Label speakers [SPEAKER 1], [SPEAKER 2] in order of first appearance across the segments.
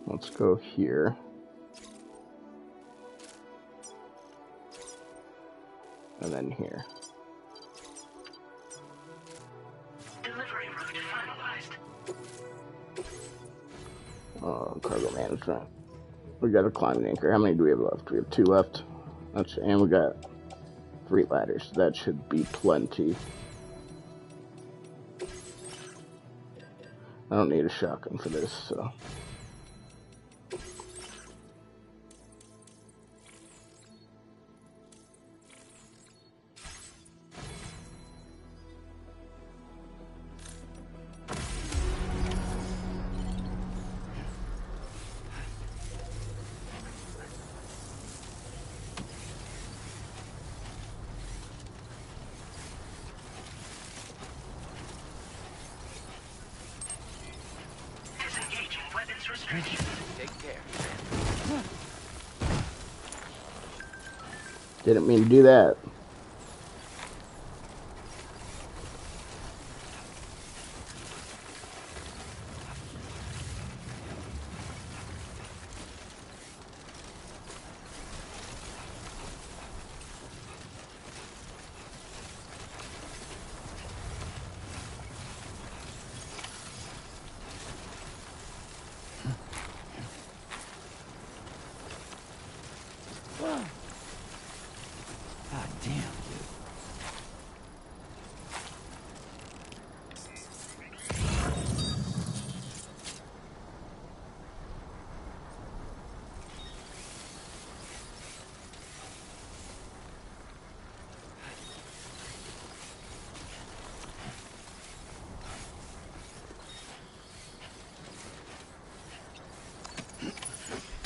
[SPEAKER 1] Let's go here. And then here.
[SPEAKER 2] Delivery route finalized.
[SPEAKER 1] Cargo management. We got a climbing anchor. How many do we have left? We have 2 left. And we got 3 ladders. That should be plenty. I don't need a shotgun for this, so.
[SPEAKER 3] Take care.
[SPEAKER 1] Didn't mean to do that.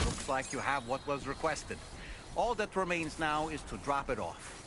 [SPEAKER 3] Looks like you have what was requested. All that remains now is to drop it off.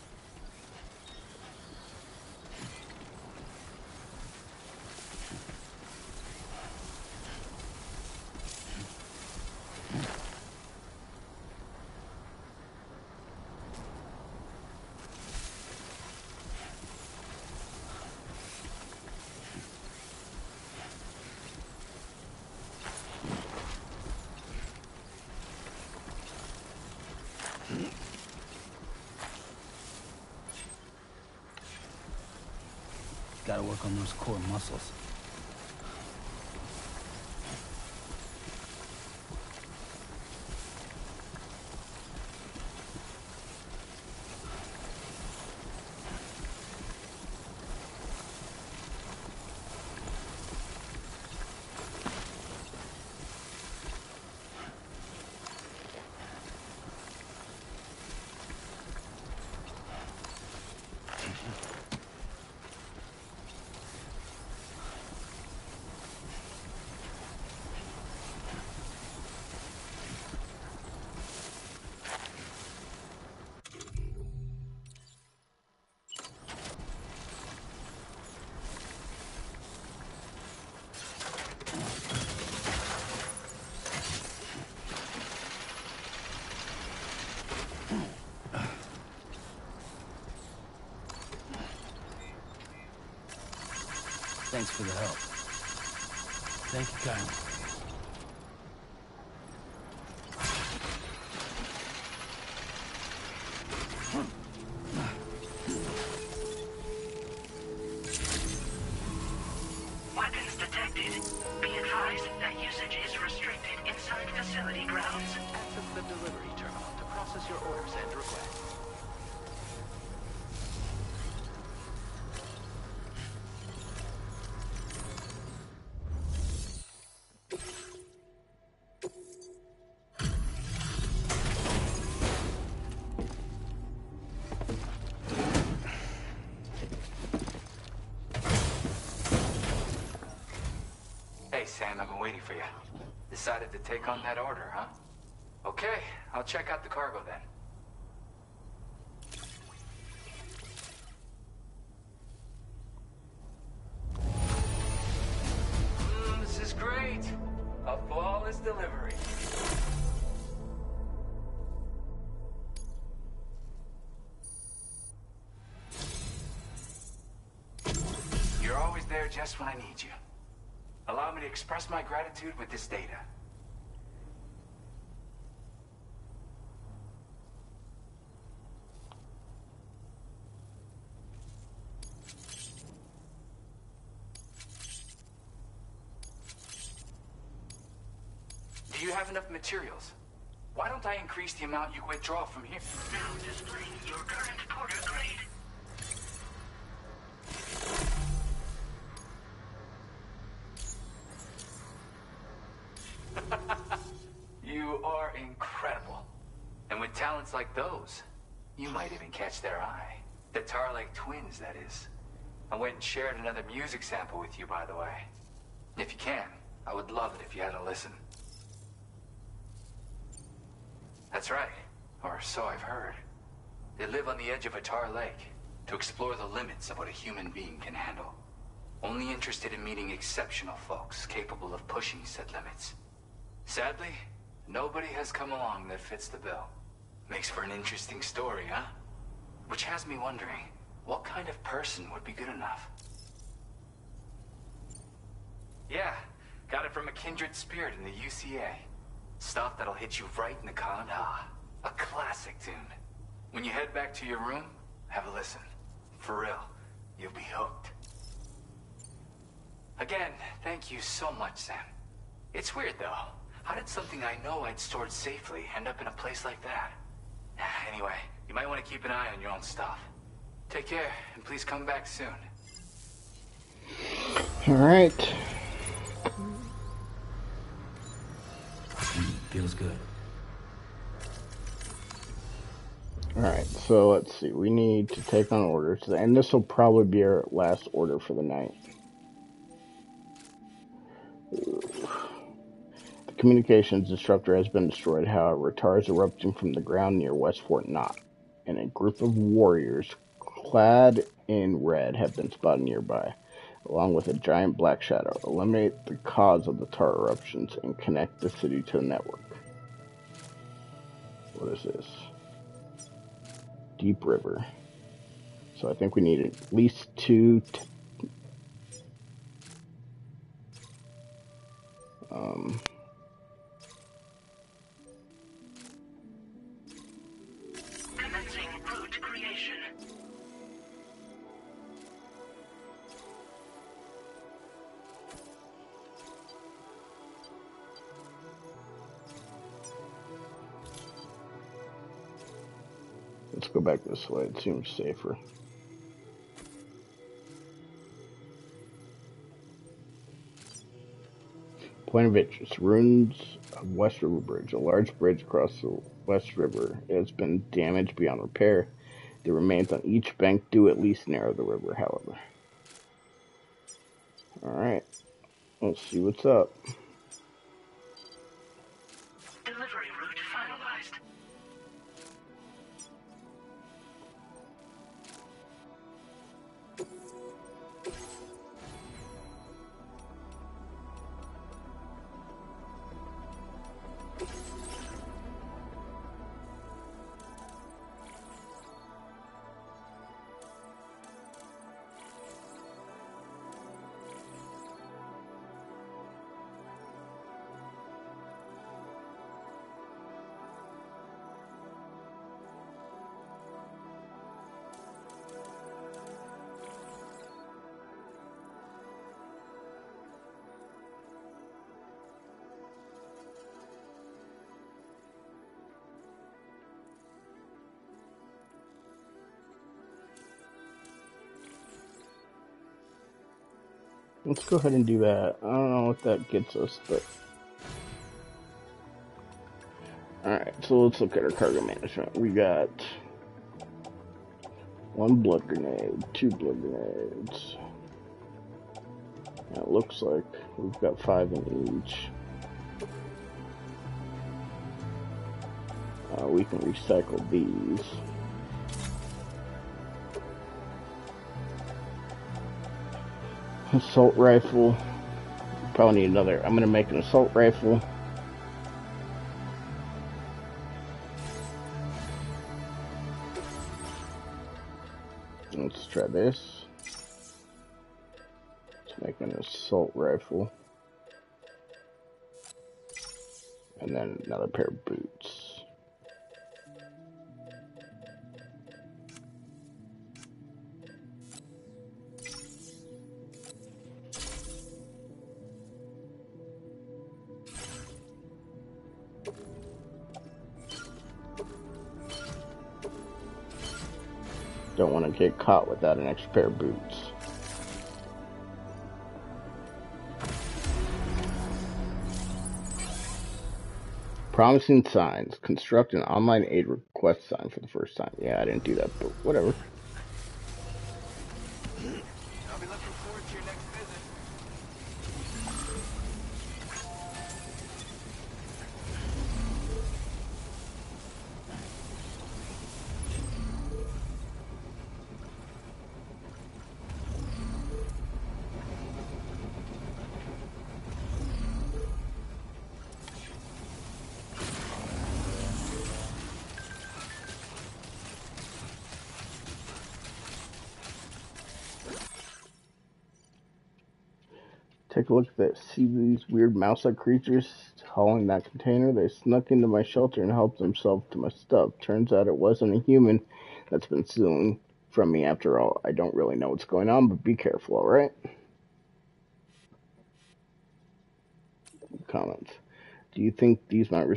[SPEAKER 4] Gotta work on those core muscles. Thanks for the help. Thank you, Kyle.
[SPEAKER 2] Weapons detected. Be advised that usage is restricted inside facility grounds.
[SPEAKER 5] Access the delivery terminal to process your orders and requests.
[SPEAKER 6] Sam, I've been waiting for you. Decided to take on that order, huh? Okay, I'll check out the cargo then. This is great. A flawless delivery. You're always there just when I need you. Allow me to express my gratitude with this data. you have enough materials? Why don't I increase the amount you withdraw from here?
[SPEAKER 2] Now displaying your current porter grade.
[SPEAKER 6] You are incredible. And with talents like those, you might even catch their eye. The Tar Lake twins, that is. I went and shared another music sample with you, by the way. If you can, I would love it if you had a listen. That's right, or so I've heard. They live on the edge of a tar lake to explore the limits of what a human being can handle. Only interested in meeting exceptional folks capable of pushing said limits. Sadly, nobody has come along that fits the bill. Makes for an interesting story, huh? Which has me wondering, what kind of person would be good enough? Yeah, got it from a kindred spirit in the UCA. Stuff that'll hit you right in the Kandha. A classic tune. When you head back to your room, have a listen. For real, you'll be hooked. Again, thank you so much, Sam. It's weird, though. How did something I know I'd stored safely end up in a place like that? Anyway, you might want to keep an eye on your own stuff. Take care, and please come back soon.
[SPEAKER 1] Alright.
[SPEAKER 4] Feels good.
[SPEAKER 1] Alright, so let's see. We need to take on orders, and this will probably be our last order for the night. The communications disruptor has been destroyed, however, tar is erupting from the ground near West Fort Knott, and a group of warriors clad in red have been spotted nearby, along with a giant black shadow. Eliminate the cause of the tar eruptions and connect the city to the network. What is this? Deep River. So I think we need at least two.
[SPEAKER 2] Commencing route creation.
[SPEAKER 1] Let's go back this way. It seems safer. Point of interest. Ruins of West River Bridge. A large bridge across the West River. It has been damaged beyond repair. The remains on each bank do at least narrow the river, however. Alright. Let's see what's up.
[SPEAKER 2] Delivery route finalized.
[SPEAKER 1] Let's go ahead and do that. I don't know what that gets us, but... Alright, so let's look at our cargo management. We got 1 blood grenade, 2 blood grenades. And it looks like we've got 5 in each. We can recycle these. Assault rifle. Probably need another. I'm gonna make an assault rifle. Let's try this. Let's make an assault rifle. And then another pair of boots. Don't want to get caught without an extra pair of boots. Promising signs. Construct an online aid request sign for the first time. Yeah, I didn't do that, but whatever.
[SPEAKER 3] I'll be looking forward to your next visit.
[SPEAKER 1] Take a look at that. See these weird mouse-like creatures hauling that container? They snuck into my shelter and helped themselves to my stuff. Turns out it wasn't a human that's been stealing from me after all. I don't really know what's going on, but be careful, alright? Comments. Do you think these might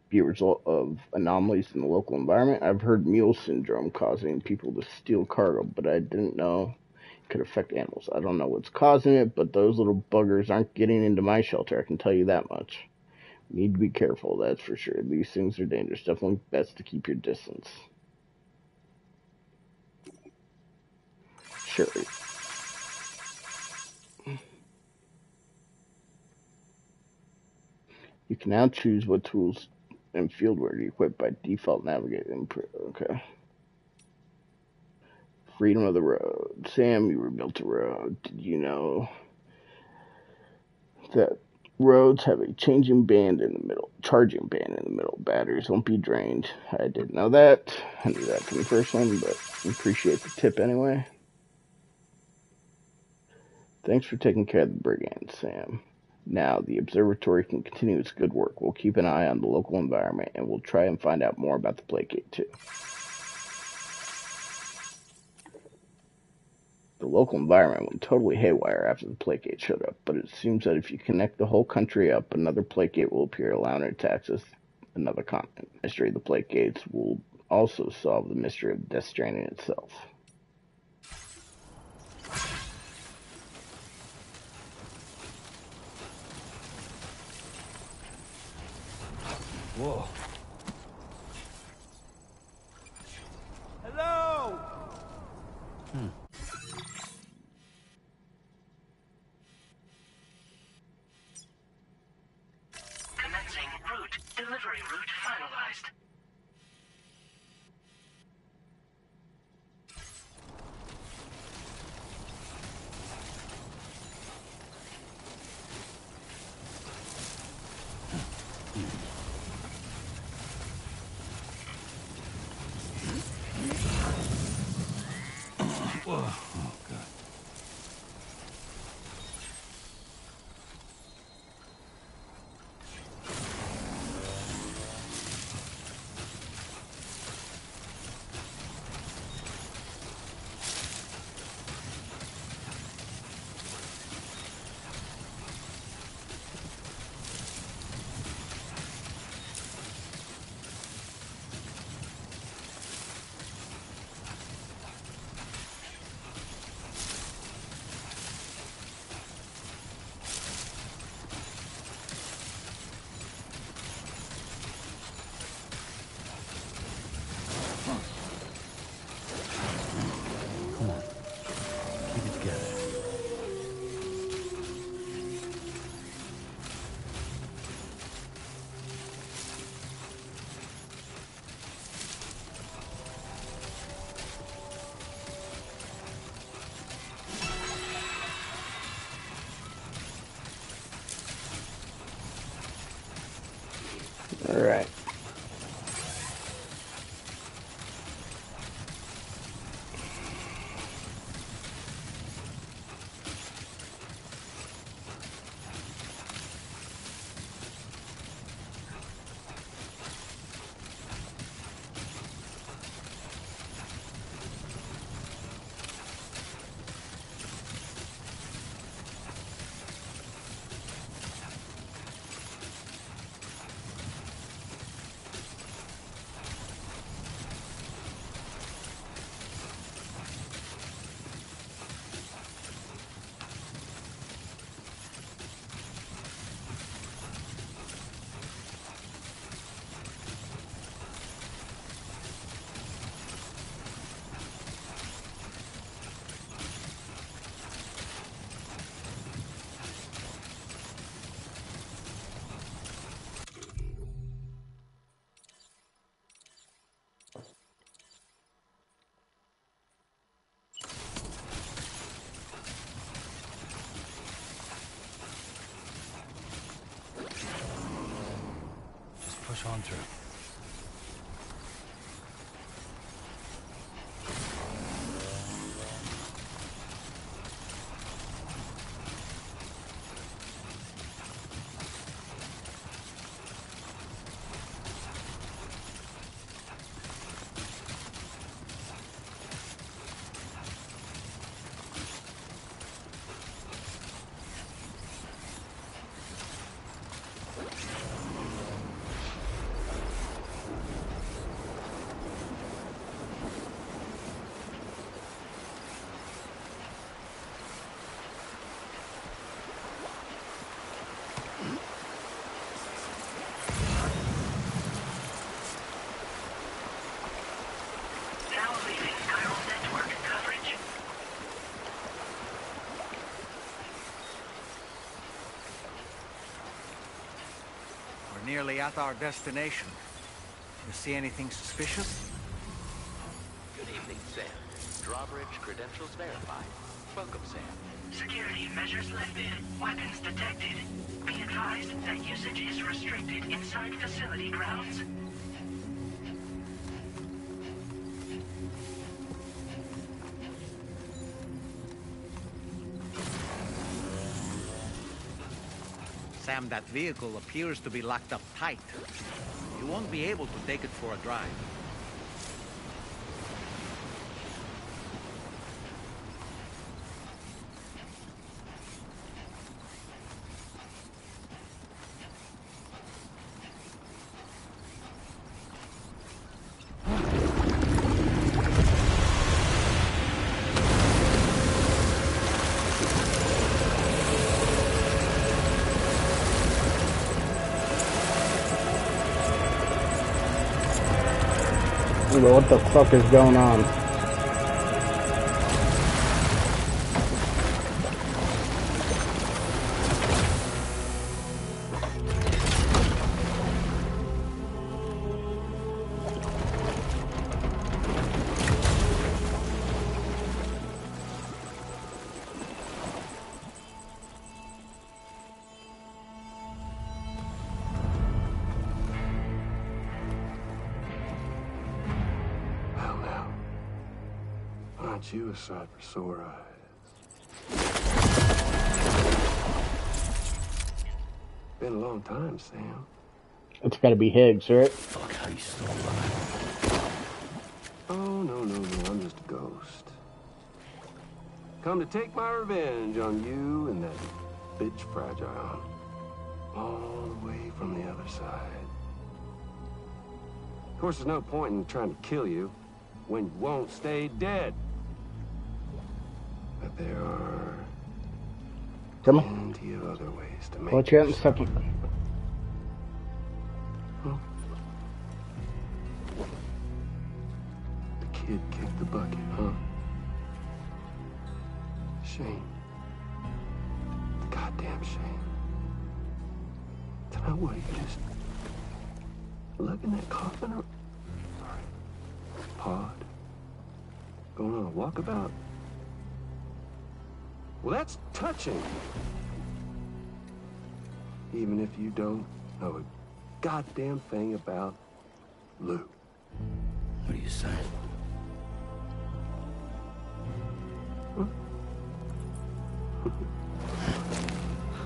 [SPEAKER 1] be a result of anomalies in the local environment? I've heard mule syndrome causing people to steal cargo, but I didn't know it could affect animals. I don't know what's causing it, but those little buggers aren't getting into my shelter, I can tell you that much. Need to be careful, that's for sure. These things are dangerous. Definitely best to keep your distance. Sure. You can now choose what tools and fieldware to equip by default. Navigate. Okay. Freedom of the road. Sam, you rebuilt a road. Did you know that roads have a charging band in the middle? Batteries won't be drained. I didn't know that. I knew that from the first one, but appreciate the tip anyway. Thanks for taking care of the brigand, Sam. Now, the observatory can continue its good work. We'll keep an eye on the local environment, and we'll try and find out more about the placate, too. The local environment went totally haywire after the placate showed up, but it seems that if you connect the whole country up, another placate will appear, allowing it to access another continent. The mystery of the placates will also solve the mystery of Death Stranding itself.
[SPEAKER 4] Whoa.
[SPEAKER 3] Hello!
[SPEAKER 2] Commencing route. Delivery route finalized.
[SPEAKER 4] Whoa. Oh, God. Come on. Keep it together.
[SPEAKER 1] Alright.
[SPEAKER 4] push on through.
[SPEAKER 2] Now leaving chiral network coverage.
[SPEAKER 3] We're nearly at our destination. You see anything suspicious?
[SPEAKER 5] Good evening, Sam. Drawbridge credentials verified. Welcome, Sam.
[SPEAKER 2] Security measures lifted. Weapons detected. Be advised that usage is restricted inside facility grounds.
[SPEAKER 3] Sam, that vehicle appears to be locked up tight. You won't be able to take it for a drive.
[SPEAKER 1] What the fuck is going on?
[SPEAKER 7] Aren't you a sight for sore eyes? Been a long time, Sam.
[SPEAKER 1] It's gotta be Higgs, right?
[SPEAKER 4] Fuck, how you still alive?
[SPEAKER 7] Oh, no, I'm just a ghost. Come to take my revenge on you and that bitch Fragile. All the way from the other side. Of course, there's no point in trying to kill you when you won't stay dead. But there are
[SPEAKER 1] Come on.
[SPEAKER 7] plenty of other ways to make
[SPEAKER 1] Watch out in a second.
[SPEAKER 7] Huh? The kid kicked the bucket, huh? Shame. Goddamn shame. Tonight, what, you just lug in that coffin or pod? Going on a walkabout? Well, that's touching. Even if you don't know a goddamn thing about Lou.
[SPEAKER 4] What are you saying?
[SPEAKER 7] Huh?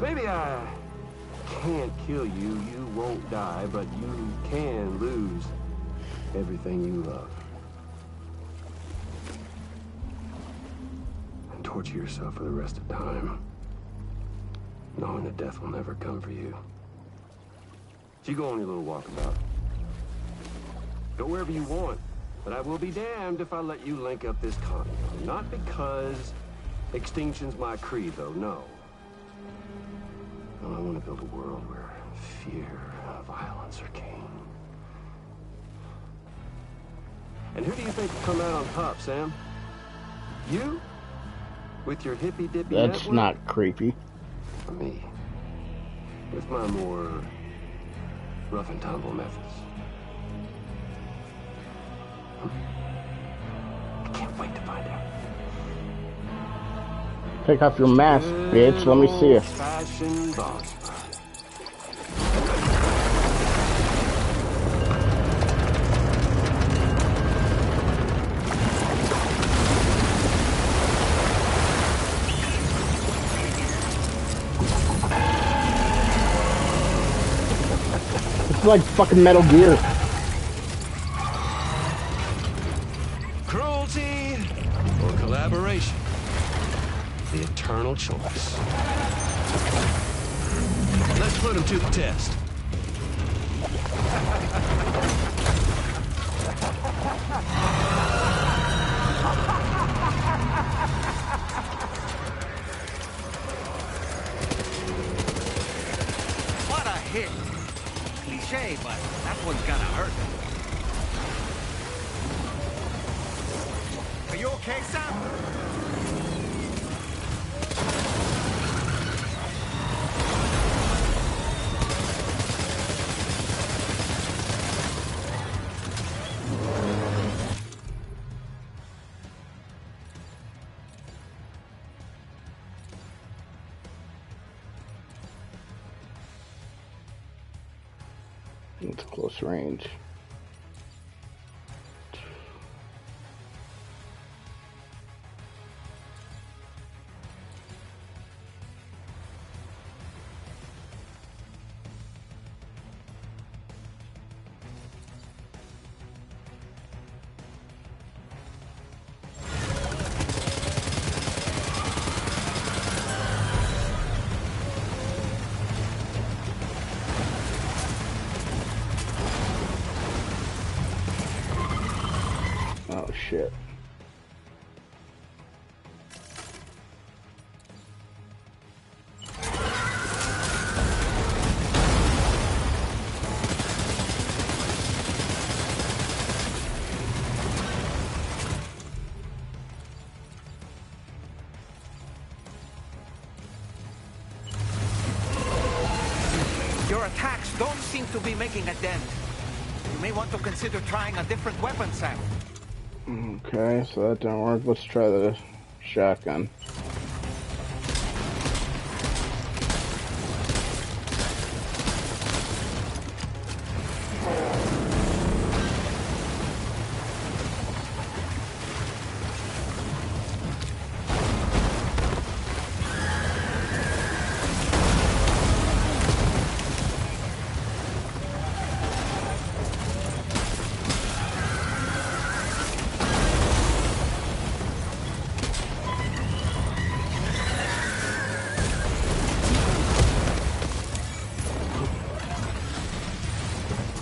[SPEAKER 7] Maybe I can't kill you, you won't die, but you can lose everything you love. And torture yourself for the rest of time, knowing that death will never come for you. So you go on your little walkabout. Go wherever you want, but I will be damned if I let you link up this continent. Not because extinction's my creed, though, no. No, I want to build a world where fear and violence are king. And who do you think will come out on top, Sam? You? With your hippy-dippy
[SPEAKER 1] That's
[SPEAKER 7] network?
[SPEAKER 1] not creepy.
[SPEAKER 7] Or me? With my more rough and tumble methods. I can't wait to find out.
[SPEAKER 1] Take off your mask, bitch. Let me see you.
[SPEAKER 7] Old-fashioned boss fight.
[SPEAKER 1] like fucking Metal Gear.
[SPEAKER 7] Cruelty or collaboration? The eternal choice. Let's put him to the test.
[SPEAKER 3] What a hit! Cliche, but that one's gonna hurt. Are you okay, Sam?
[SPEAKER 1] It's close range. Oh shit.
[SPEAKER 3] Your attacks don't seem to be making a dent. You may want to consider trying a different weapon, Sam.
[SPEAKER 1] Okay, so that didn't work. Let's try the shotgun.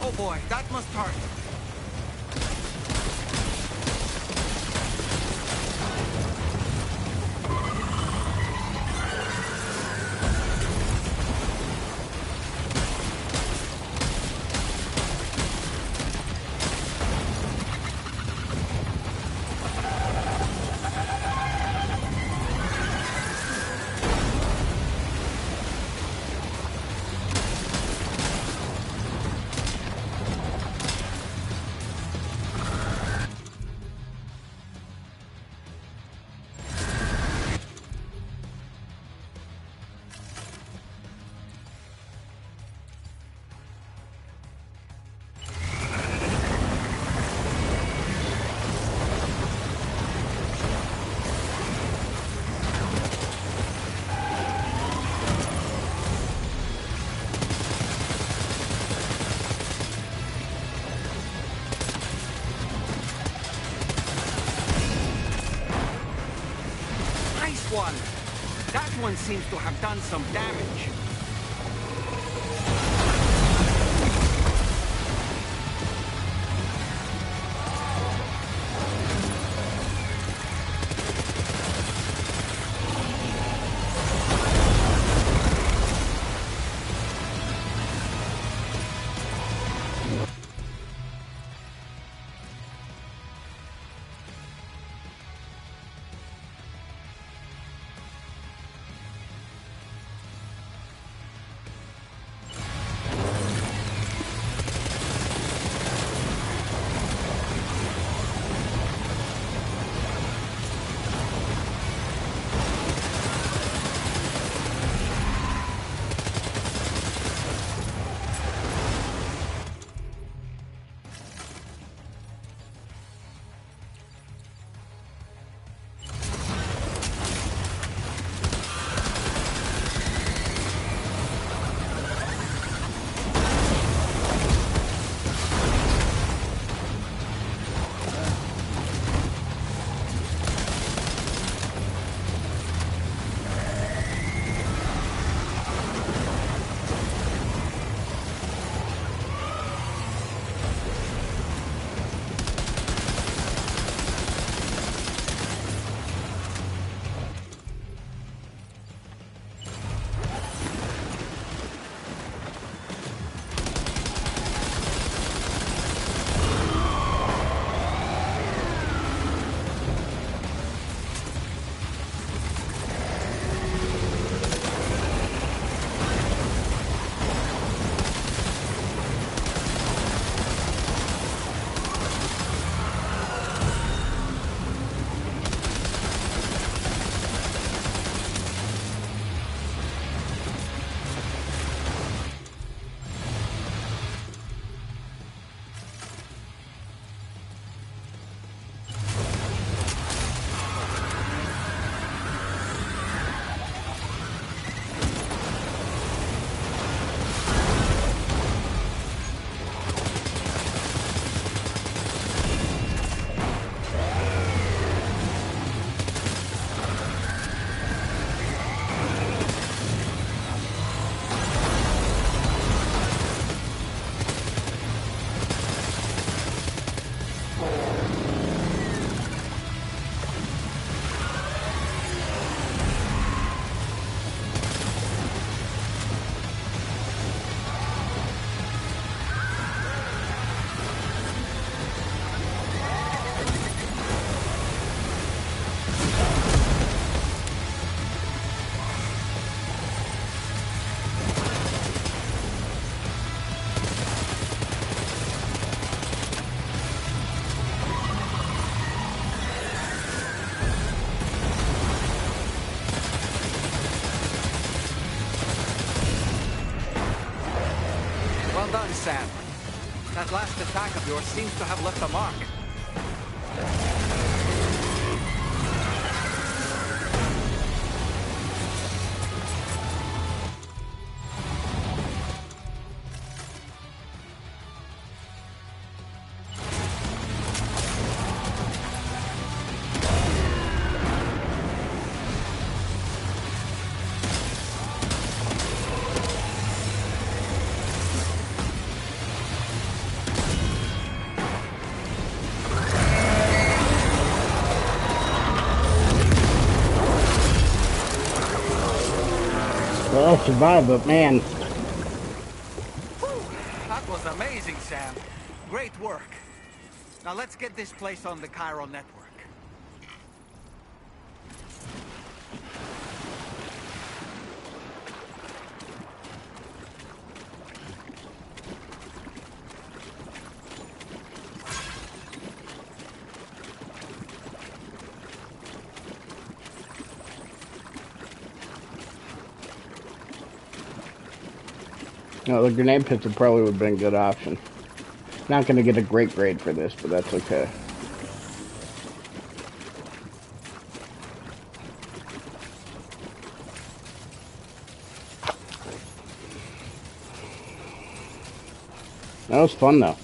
[SPEAKER 3] Oh boy, that must hurt. Nice one. That one seems to have done some damage. done, Sam. That last attack of yours seems to have left a mark.
[SPEAKER 1] Well, I survived, but man,
[SPEAKER 3] That was amazing, Sam. Great work. Now let's get this place on the Chiral network.
[SPEAKER 1] no, the grenade pistol probably would have been a good option. Not going to get a great grade for this, but that's okay. That was fun though.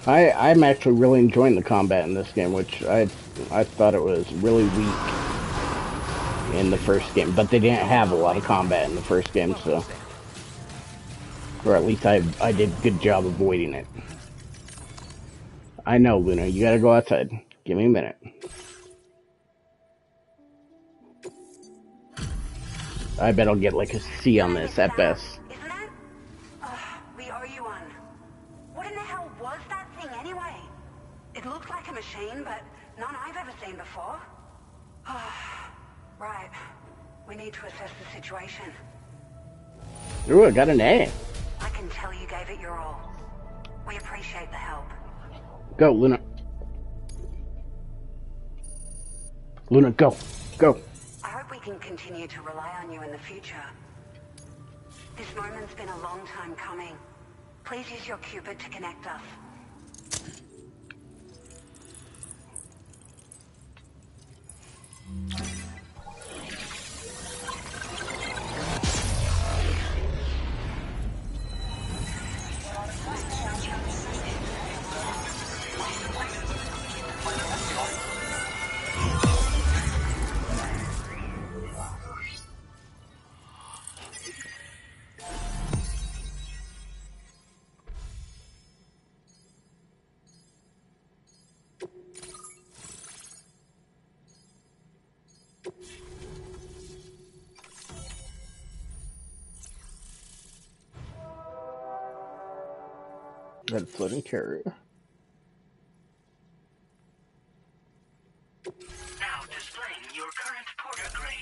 [SPEAKER 1] I'm actually really enjoying the combat in this game, which I thought it was really weak in the first game, but they didn't have a lot of combat in the first game, so, or at least I did a good job avoiding it. I know, Luna, you gotta go outside. Give me a minute. I bet I'll get like a C on this at best.
[SPEAKER 8] Isn't it? We owe you one. What in the hell was that thing anyway? It looked like a machine, but none I've ever seen before. Right. We need to assess the situation.
[SPEAKER 1] Ooh, I got an A.
[SPEAKER 8] I can tell you gave it your all. We appreciate the help.
[SPEAKER 1] Go, Luna. Luna, go. Go.
[SPEAKER 8] I hope we can continue to rely on you in the future. This moment's been a long time coming. Please use your Cupid to connect us.
[SPEAKER 1] Got a floating carrier.
[SPEAKER 2] Now displaying your current porter grade.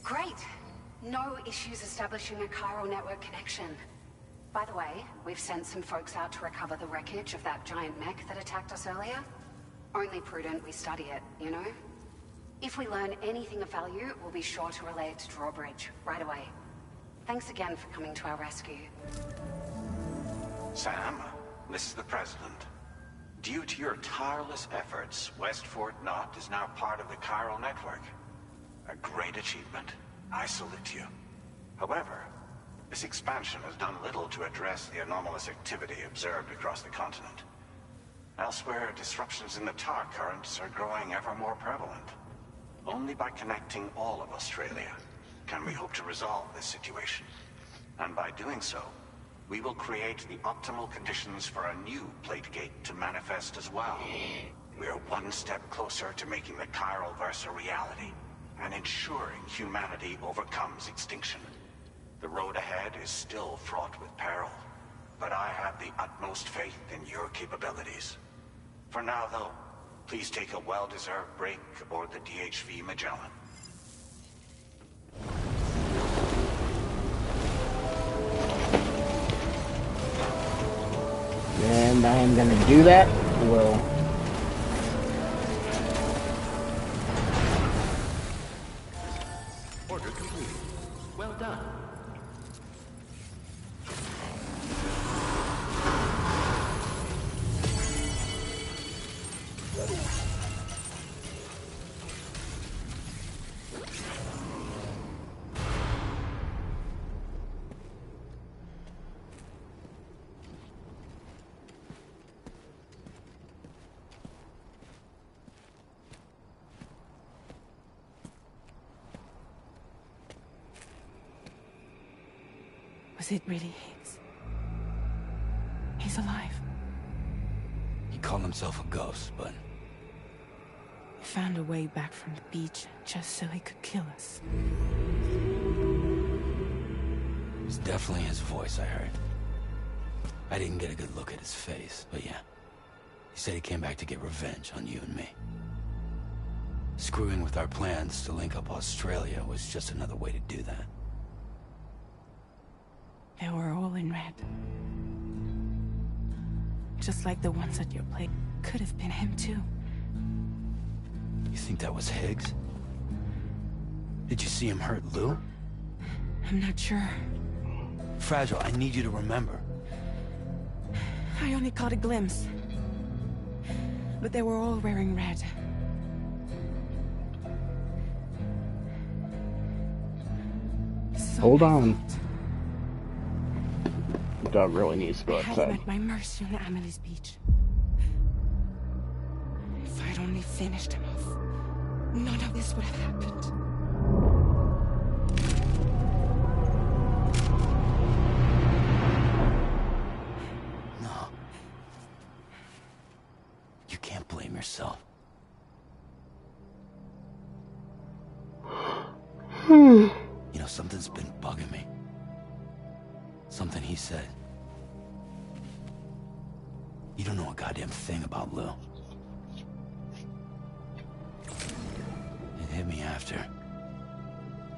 [SPEAKER 8] Great. No issues establishing a chiral network connection. By the way, we've sent some folks out to recover the wreckage of that giant mech that attacked us earlier. Only prudent we study it, you know? If we learn anything of value, we'll be sure to relay it to Drawbridge right away. Thanks again for coming to our rescue.
[SPEAKER 9] Sam, this is the President. Due to your tireless efforts, West Fort Knot is now part of the Chiral Network. A great achievement. I salute you. However, this expansion has done little to address the anomalous activity observed across the continent. Elsewhere, disruptions in the tar currents are growing ever more prevalent. Only by connecting all of Australia can we hope to resolve this situation. And by doing so, we will create the optimal conditions for a new Plategate to manifest as well. We are one step closer to making the Chiral Verse a reality, and ensuring humanity overcomes extinction. The road ahead is still fraught with peril, but I have the utmost faith in your capabilities. For now, though, please take a well-deserved break aboard the DHV Magellan.
[SPEAKER 1] Man, and I am going to do that. We'll...
[SPEAKER 5] Order completed. Well done.
[SPEAKER 10] Was it really Higgs? He's alive.
[SPEAKER 4] He called himself a ghost, but...
[SPEAKER 10] He found a way back from the beach just so he could kill us.
[SPEAKER 4] It was definitely his voice I heard. I didn't get a good look at his face, but yeah. He said he came back to get revenge on you and me. Screwing with our plans to link up Australia was just another way to do that.
[SPEAKER 10] They were all in red. Just like the ones at your place. Could have been him too.
[SPEAKER 4] You think that was Higgs? Did you see him hurt Lou?
[SPEAKER 10] I'm not sure.
[SPEAKER 4] Fragile, I need you to remember.
[SPEAKER 10] I only caught a glimpse. But they were all wearing red.
[SPEAKER 1] Hold on. The dog really needs to go
[SPEAKER 10] I had him
[SPEAKER 1] outside.
[SPEAKER 10] at my mercy on Amelie's beach. If I'd only finished him off, none of this would have happened.
[SPEAKER 4] No. You can't blame yourself. You know, something's been bugging me. Something he said. You don't know a goddamn thing about Lou. It hit me after.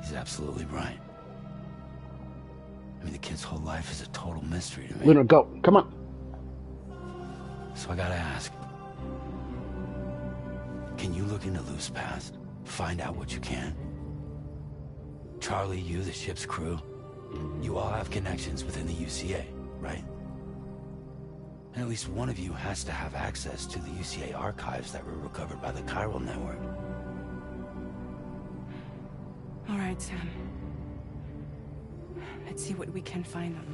[SPEAKER 4] He's absolutely right. I mean, the kid's whole life is a total mystery to me.
[SPEAKER 1] Luna, go. Come on.
[SPEAKER 4] So I gotta ask. Can you look into Lou's past? Find out what you can? Charlie, you, the ship's crew, you all have connections within the UCA, right? And at least one of you has to have access to the UCA archives that were recovered by the Chiral Network.
[SPEAKER 10] All right, Sam. Let's see what we can find on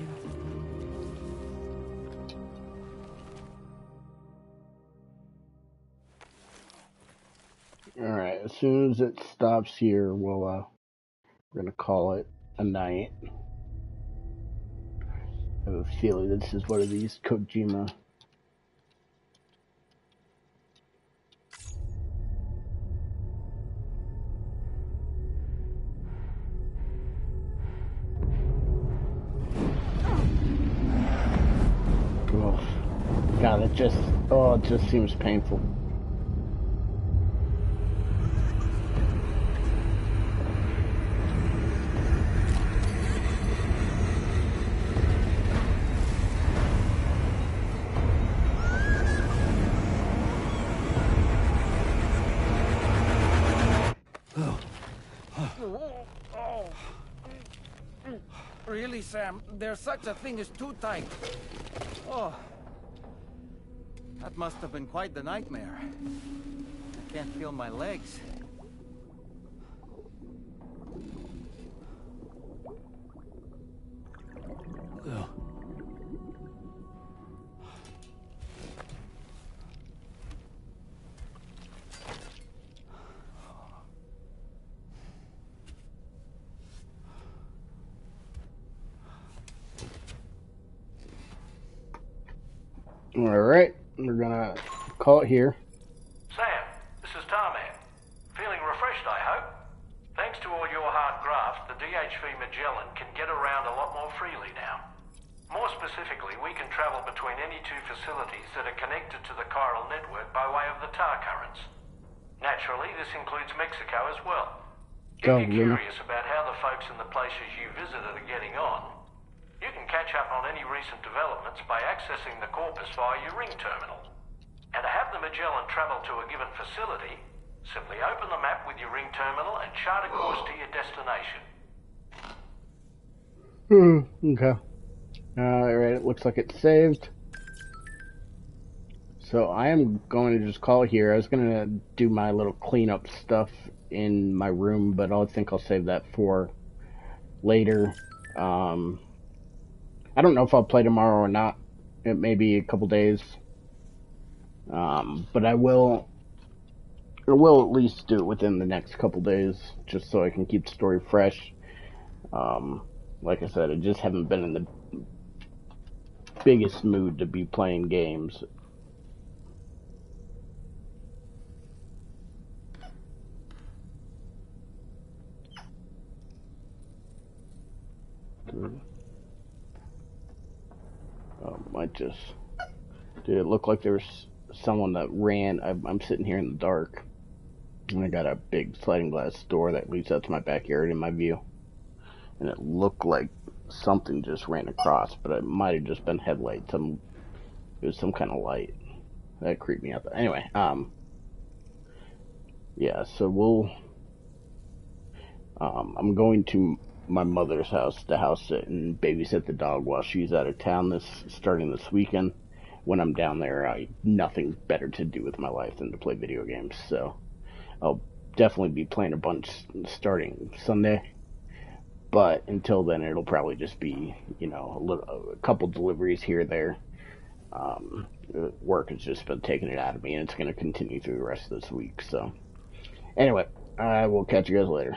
[SPEAKER 10] you.
[SPEAKER 1] Alright, as soon as it stops here, we're gonna call it a night. I have a feeling this is one of these Kojima. Oh, God, it just seems painful.
[SPEAKER 11] Really, Sam? There's such a thing as too tight.
[SPEAKER 3] Oh. That must have been quite the nightmare. I can't feel my legs.
[SPEAKER 4] Lou.
[SPEAKER 1] Alright, we're gonna call it here.
[SPEAKER 12] Sam, this is Tarman. Feeling refreshed, I hope? Thanks to all your hard graft, the DHV Magellan can get around a lot more freely now. More specifically, we can travel between any two facilities that are connected to the chiral network by way of the tar currents. Naturally, this includes Mexico as well. If
[SPEAKER 1] Go,
[SPEAKER 12] you're
[SPEAKER 1] Luna.
[SPEAKER 12] curious about how the folks in the places you visited are getting on, you can catch up on any recent developments by accessing the corpus via your ring terminal. And to have the Magellan travel to a given facility, simply open the map with your ring terminal and chart a course to your destination.
[SPEAKER 1] Okay. Alright, it looks like it's saved. So I am going to just call it here. I was going to do my little cleanup stuff in my room, but I think I'll save that for later. I don't know if I'll play tomorrow or not. It may be a couple days. But I will at least do it within the next couple days, just so I can keep the story fresh. Like I said, I just haven't been in the biggest mood to be playing games. Dude, it looked like there was someone that ran. I'm sitting here in the dark, and I got a big sliding glass door that leads out to my backyard in my view, and it looked like something just ran across, but it might have just been headlights. It was some kind of light that creeped me out. Anyway, yeah. So I'm going to my mother's house to house sit and babysit the dog while she's out of town starting this weekend. When I'm down there, I have nothing better to do with my life than to play video games. So I'll definitely be playing a bunch starting Sunday. But until then, it'll probably just be, a couple deliveries here or there. Work has just been taking it out of me, and it's going to continue through the rest of this week. So anyway, I will catch you guys later.